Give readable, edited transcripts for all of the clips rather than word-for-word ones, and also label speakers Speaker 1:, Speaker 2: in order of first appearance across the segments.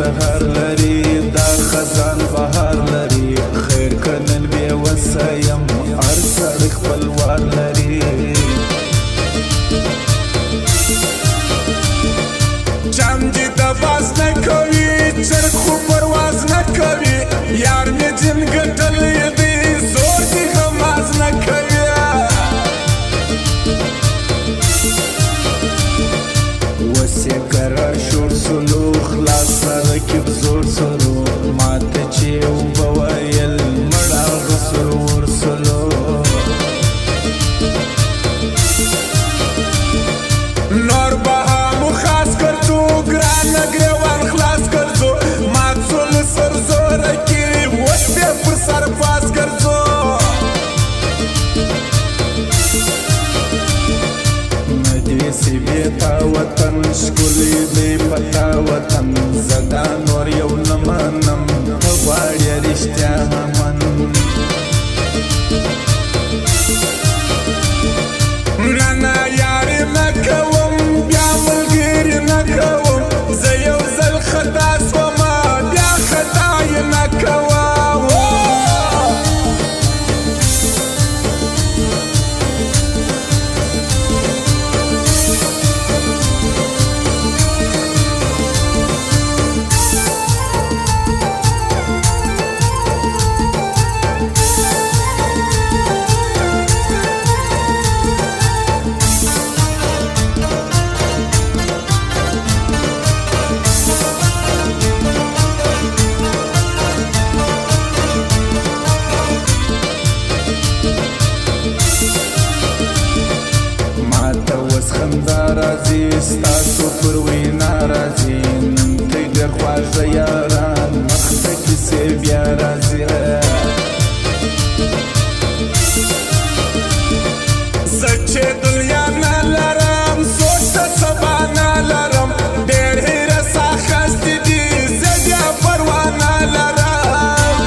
Speaker 1: سهر لري دا خزان بهار لري خیر کنن بے وسیم هر سړی خپل وار لري جام دې د باز نه کوي چرګ خو پرواز نه کوي یار مې جن ګټلی دی زور دې غماز نه کوي وسې قرار شور سلو خلاص رکب زور سلو ماته چې اوبه ویل مړه غسر ورسلو نور بها مو خاص کرتو ګران ګریوان خلاص کرزو ماتسول سر زور کی وش بیا پر سر پاس کرزو ندی سی بیتا وطن شکلی دی پتا وطن زدا نور یو نمانم غواړی رښتیا من رانا یاری نکوم بیا ملګری نکوم زه یو ځل خطا سوما بیا خطا یې نکوم راځي ستاسو پر وینا راځي نن ته ډېر خواږه یاران مخته کیسې بیا راځي زه چې دنیا نه لرم سوچ د سبا نه لرم ډېر هیره ساخستې دي زه بیا پروا نه لرم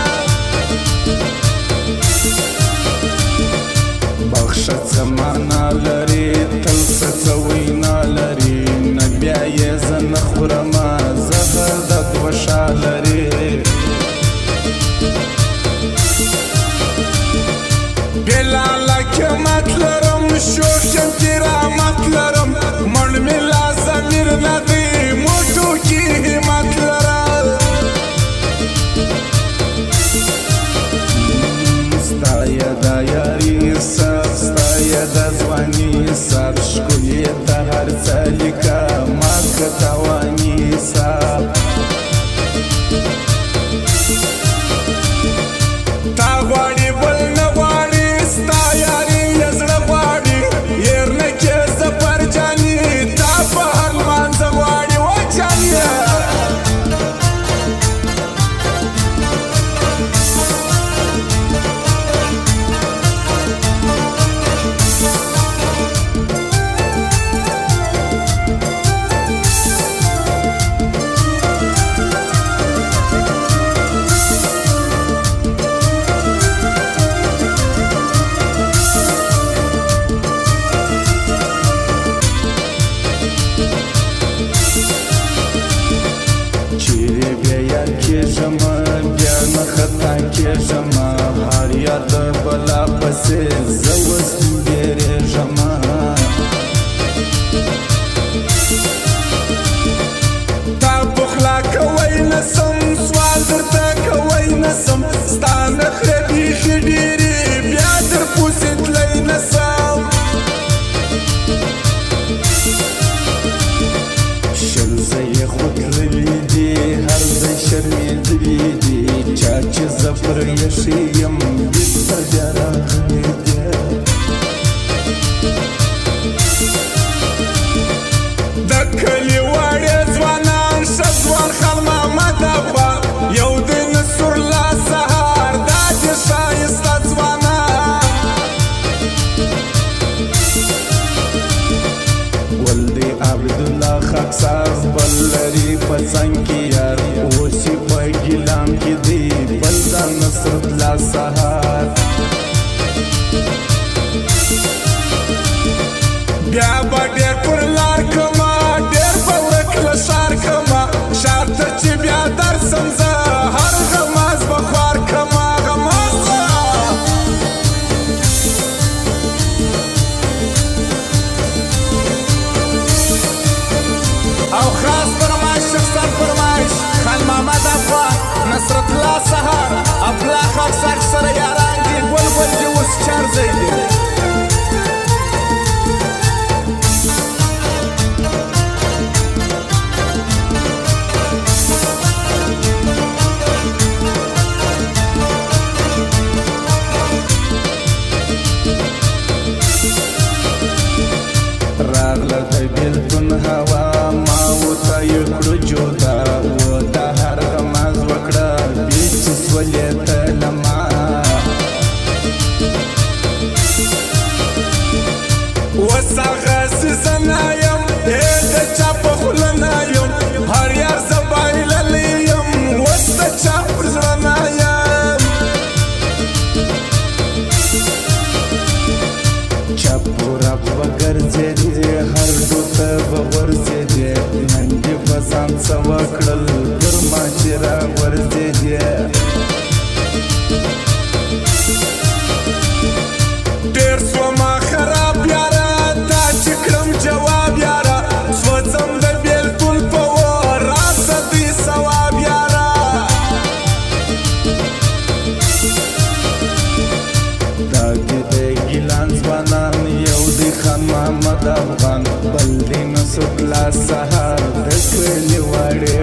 Speaker 1: بخښه څه معنا لري تل څه څه وینا لري نه بیا یې زه نه خورمه زهر د دوشا لري بلاله قیمت لرم شوق یم کرامت لرم مړ مې لا ضمیر نه دی موټو کې همت لرم ستا یاده یاري حساب ستا یاده ځواني حساب ښکلې ته هر څه لیکه ما که تاواني حساب تا غواړي بل نه غواړي ستا یاري یې زړه غواړي هېر نه کې سفر جاني تا په هر لمانځه غواړي و جاني بیا نه خطا کېږم هر یاد بلا پسې زه اوس بیریږم تا پخلا کوی نسم سوال درته کوی نسم ستا نخرې بیخي ډېرې بیا در پوسې تلی نسم شل ځایې خو تللي دي هر ځای شرمېدلي دي چا چې زه پر یخې یم بېرته بیا راغلي دي د کلي واړې ځوانان ښه ځوان خان محمد ابا یو دی نصر الله سهار دا دې ښایسته ځوانان ولدي عبدالله خاکسار بل لري په څنګ کې یار اوس یې په ګیلام کې دی بل د نصر الله سهار بیا به ډېر پر لار کما ډېر به ورک له ښار کما ښار ته چې بیا سهار افلا خاکسار سره یاران دي ګل ګل دي اوس چارځی دي راغله د بیلتون هوا ما ورته یې کړو جدا و د هر غماز وکړه بې چې سولې ته لما اوس هغسې زه نه یم د چا په خوله نه یم هر یار زه بایللی یم اوس د چا پر زړه نه یم چپ ورپ وګرځېدې هر ډوته به ورځېدې نن دې په ځان څه وکړل پر ما چې راورځېدې ډېر سومه خراب یاره تا چې کړم جواب یاره سوځم د بېلتون په اور راځه دوی ثواب یاره دا دې د ګیلان ځوانان یو دی خان محمد افغان بل دی نصرالله سهار د کلي واړې